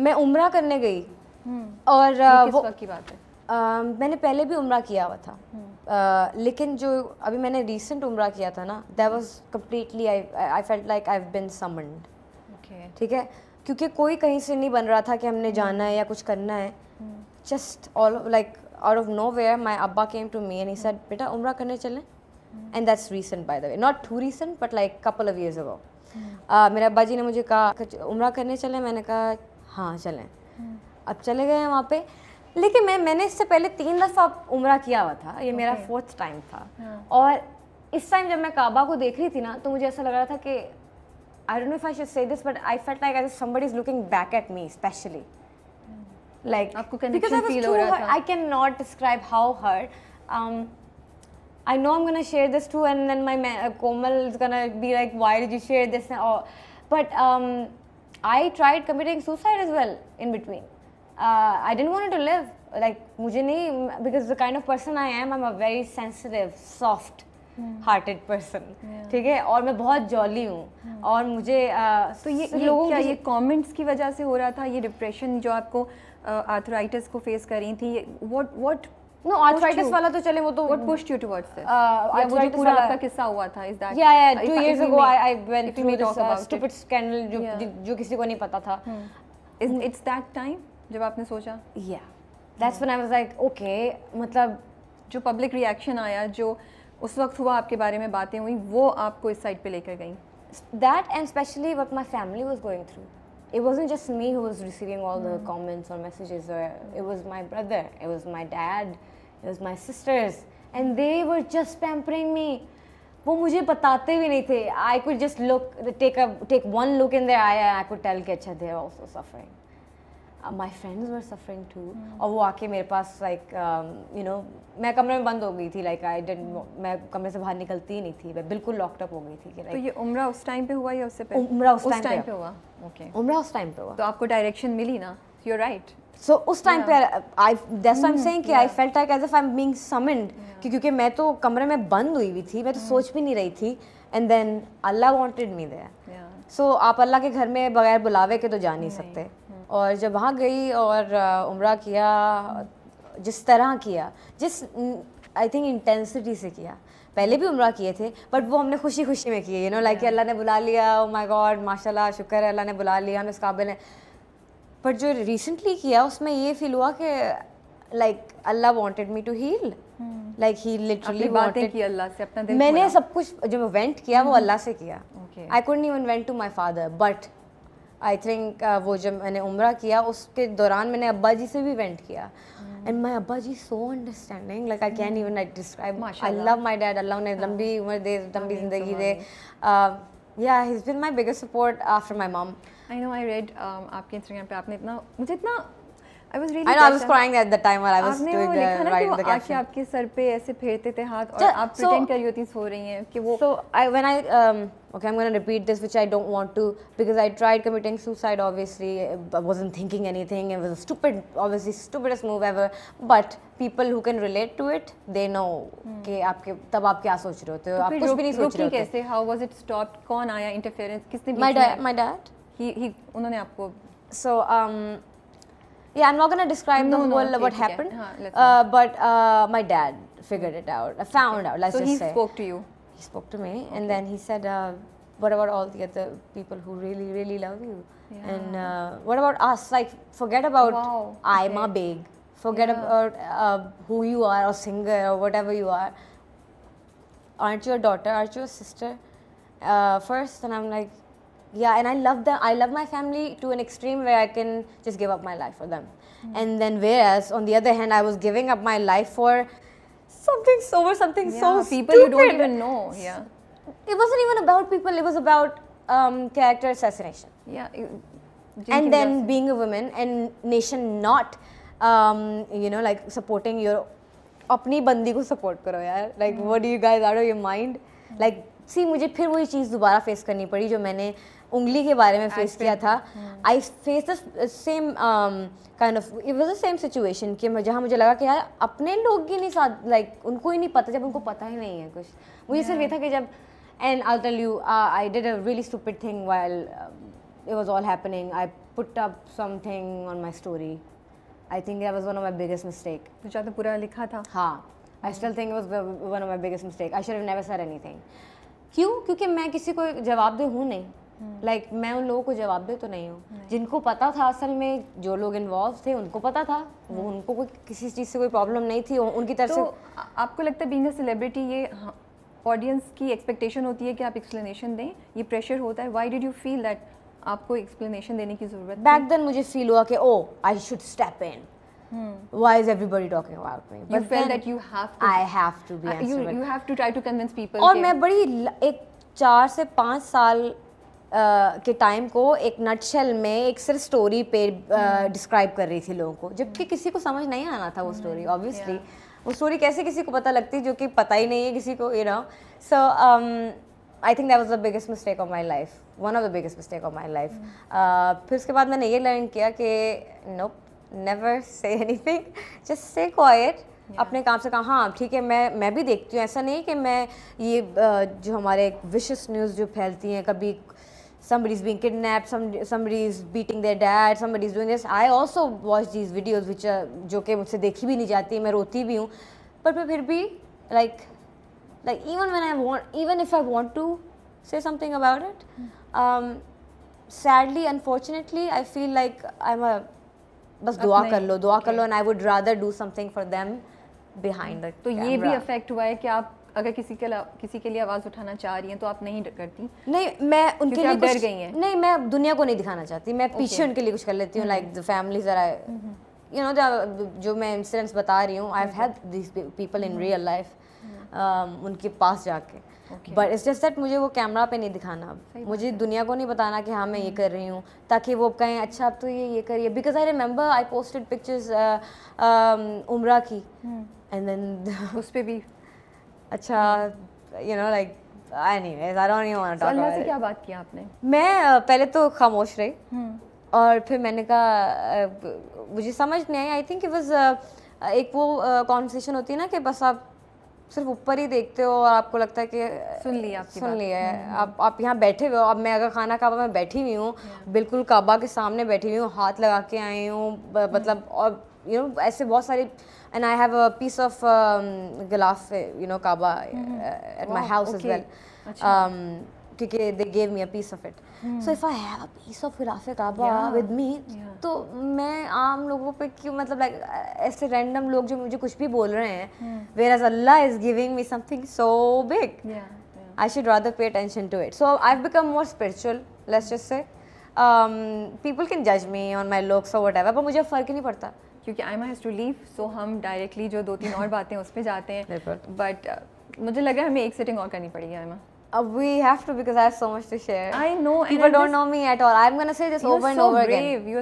मैं उम्रा करने गई और किस वो वक्त की बात है? मैंने पहले भी उम्रा किया हुआ था, लेकिन जो अभी मैंने रिसेंट उम्रा किया था ना, that was completely I felt like I have been summoned. Okay, ठीक है, क्योंकि कोई कहीं से नहीं बन रहा था कि हमने जाना है या कुछ करना है। Just all like out of nowhere my अब्बा came to me and he said बेटा उम्रा करने चलें, and that's recent by the way, not too recent but like couple of years ago. मेरे अब्बा जी ने मुझे कहा उम्रा करने चलें, मैंने कहा हाँ चलें। अब चले गए हैं वहाँ पे, लेकिन मैंने इससे पहले 3 दफ़ा उम्रा किया हुआ था, ये मेरा 4th टाइम था। और इस टाइम जब मैं काबा को देख रही थी ना, तो मुझे ऐसा लग रहा था कि I don't know if I should say this, but I felt like as if somebody is looking back at me, especially. Like, आपको because connection I was feel too हो रहा hurt. था। I cannot describe how hurt. I know I'm gonna share this too, and then my Komal is gonna be like, "Why did you share this?" But I tried committing suicide as well in between. I didn't want to live. Like, मुझे नहीं, because the kind of person I am, I'm a very sensitive, soft. Hearted person, ठीक है, और मैं बहुत jolly हूँ, और मुझे तो ये लोगों क्या ये कमेंट्स की वजह से हो रहा था, ये डिप्रेशन जो आपको आर्थराइटिस को फेस कर रही थी, व्हाट नो आर्थराइटिस वाला तो चले, वो तो what pushed you towards this, या वो जो पूरा आपका किस्सा हुआ था, इज दैट या 2 years ago I went through this stupid scandal जो किसी को नहीं पता था। It's that time जब आपने सोचा, yeah that's when I was like okay, मतलब जो पब्लिक रिएक्शन आया, जो उस वक्त हुआ, आपके बारे में बातें हुई, वो आपको इस साइड पे लेकर गई। That and especially what my family was going through. It wasn't just me who was receiving all the comments or messages, or it was my brother, it was my dad, it was my sisters, and they were just pampering me. वो मुझे बताते भी नहीं थे. I could just take one look in their eye and I could tell कि अच्छा they are also suffering. My friends were suffering too. और वो आके मेरे पास like you know, मैं कमरे में बंद हो गई थी, like मैं कमरे से बाहर निकलती ही नहीं थी, मैं बिल्कुल लॉक्ड अप हो गई थी कि like। तो ये उम्रा उस टाइम पे हुआ या उससे पहले? उम्रा उस टाइम पे हुआ। ओके, उम्रा उस टाइम पे हुआ। तो आपको डायरेक्शन मिली ना, यू आर राइट। So उस टाइम पे that's why I'm saying कि I felt like as if I'm being summoned, क्योंकि मैं तो कमरे में बंद हुई हुई थी, मैं तो सोच भी नहीं रही थी, and then Allah wanted me there. So आप अल्लाह के घर में बगैर बुलावे के तो जा नहीं सकते। और जब वहाँ गई और उम्रा किया, जिस तरह किया, जिस आई थिंक इंटेंसिटी से किया, पहले भी उम्रा किए थे बट वो हमने खुशी खुशी में किए, यू नो, लाइक अल्लाह ने बुला लिया, ओ माय गॉड माशाल्लाह, शुक्र है अल्लाह ने बुला लिया, हम इस काबिल हैं। बट जो रिसेंटली किया उसमें ये फील हुआ कि like Allah wanted me to heal, like he literally बातें की अल्लाह से, अपना दिल मैंने सब कुछ जो वेंट किया वो अल्लाह से किया। I couldn't even went to my father, but I think वो जब मैंने उम्रा किया उसके दौरान मैंने अब्बा जी से भी वेंट किया, एंड माय अब्बा जी so understanding, like I can even like describe, I love my dad, अल्लाह ने लंबी उम्र दे, लंबी जिंदगी दे, या he is been my biggest support after my mom. I know, I read आपके इंस्टाग्राम पे आपने इतना, मुझे इतना I was really I know I was crying at the time while I was doing the writing the caption. आपके sir पे ऐसे फेरते थे हाथ और आप pretend कर रही होती सो रही हैं कि वो। So when I okay, I'm going to repeat this, which I don't want to, because I tried committing suicide. Obviously, I wasn't thinking anything. It was a stupid, obviously stupidest move ever. But people who can relate to it, they know कि आपके तब आप क्या सोच रहे होते हो, आप कुछ भी नहीं सोच रहे होते। कैसे? How was it stopped? कौन आया? Interference किसने? My dad. He उन्होंने आपको। So yeah, I'm not gonna describe the whole what happened, but my dad figured it out. I found out. Let's just say. So he spoke to you. He spoke to me, and then he said, "What about all the other people who really, really love you? And what about us? Like, forget about I'm a big. Forget about who you are, or singer, or whatever you are. Aren't you a daughter? Aren't you a sister? First?" And I'm like, yeah, and I love them. I love my family to an extreme where I can just give up my life for them. And then whereas on the other hand, I was giving up my life for something so people stupid. You don't even know. Yeah, it wasn't even about people. It was about character assassination. Yeah, and then being a woman and nation not you know, like supporting your अपनी बंदी को support करो यार. Like what do you guys out of your mind? Like see, मुझे फिर वही चीज़ दोबारा face करनी पड़ी जो मैंने उंगली के बारे में फेस किया था। I face the same kind of, it was the same situation कि जहाँ मुझे लगा कि यार अपने लोग ही नहीं साथ, लाइक उनको ही नहीं पता, जब उनको पता ही नहीं है कुछ। मुझे सिर्फ ये था कि जब, and I tell you, I did a really stupid thing while it was all happening. I put up something on my story. I think that was one of my biggest mistake. तो ज़्यादा पूरा लिखा था? हाँ, I still think it was one of my biggest mistake. I should have never said anything. क्यों? क्योंकि मैं किसी को जवाबदेह हूँ नहीं. Like मैं उन लोगों को जवाबदेह तो नहीं हूँ. जिनको पता था असल में, जो लोग इन्वॉल्व थे उनको पता था, वो उनको कोई किसी चीज़ से कोई प्रॉब्लम नहीं थी, उनकी तरफ से. तो आपको लगता है बीइंग अ सेलिब्रिटी ये ऑडियंस की एक्सपेक्टेशन होती है कि आप एक्सप्लेनेशन दें, ये प्रेशर होता है? Why did you feel that आपको एक्सप्लेनेशन देने की ज़रूरत? बैक देन मुझे फील हुआ कि oh I should step in. Why is everybody talking about me? But you felt that you have to. I have to be answerable. You have to try to convince people. और मैं बड़ी एक 4 से 5 साल के time को एक nutshell में एक सिर्फ स्टोरी पे डिस्क्राइब कर रही थी लोगों को, जबकि किसी को समझ नहीं आना था वो स्टोरी. ऑब्वियसली वो स्टोरी कैसे किसी को पता लगती जो कि पता ही नहीं है किसी को, you know. So I think that was the biggest mistake of my life, one of the biggest mistake of my life. फिर उसके बाद मैंने ये लर्न किया कि nope, never say anything, just stay quiet. अपने काम से काम. हाँ ठीक है, मैं भी देखती हूँ, ऐसा नहीं कि मैं ये जो हमारे विशियस न्यूज़ जो फैलती हैं, कभी somebody is being kidnapped, somebody is beating their dad, somebody is doing this. I also watch these videos which are जो कि मुझसे देखी भी नहीं जाती, मैं रोती भी हूँ, पर फिर भी like even if I want to say something about it, sadly, unfortunately, I feel like I'm a बस दुआ कर लो, and I would rather do something for them behind the तो camera. ये भी अफेक्ट हुआ है कि आप अगर किसी के लिए आवाज़ उठाना चाह रही हैं तो आप नहीं करती? नहीं, मैं उनके लिए डर गई हैं. नहीं, मैं दुनिया को नहीं दिखाना चाहती, मैं पीछे उनके लिए कुछ कर लेती हूँ. Like the families you know, जो मैं इंसिडेंट्स बता रही हूँ, I have had these people in real life, उनके पास जाके. बट इट्स जस्ट दैट मुझे वो कैमरा पे नहीं दिखाना, मुझे दुनिया को नहीं बताना कि हाँ मैं ये कर रही हूँ, ताकि वो कहें अच्छा अब तो ये करिए. Because I remember I posted pictures उम्रा की, एंड देन उस पे भी अच्छा you know like anyways I don't even want to talk अल्लाह से क्या बात किया आपने? मैं पहले तो खामोश रही, और फिर मैंने कहा मुझे समझ नहीं आई. आई थिंक इट वाज एक वो कॉन्वर्सेशन होती है ना कि बस आप सिर्फ ऊपर ही देखते हो और आपको लगता है कि सुन लिया है. आप यहाँ बैठे हुए हो. अब मैं अगर खाना काबा में बैठी हुई हूँ, बिल्कुल काबा के सामने बैठी हुई हूँ, हाथ लगा के आई हूँ, मतलब और यू नो ऐसे बहुत सारे. And I have a piece of gilaf, you know, Kaaba at my house as well. Because they gave me a piece of it. So if I have a piece of gilaf Kaaba with me, तो मैं आम लोगों पे क्यों, मतलब like ऐसे random लोग जो मुझे कुछ भी बोल रहे हैं, whereas Allah is giving me something so big. I should rather pay attention to it. So I've become more spiritual, let's just say. People can judge me on my looks or whatever, पर मुझे फ़र्क ही नहीं पड़ता. क्योंकि Aima has to leave, सो हम directly जो 2-3 और बातें उस पर जाते हैं. बट मुझे लग रहा है हमें एक सेटिंग और करनी पड़ेगी Aima. We have to, because I have so much to share. I know. People don't know me at all. I'm gonna say this over and over again. You are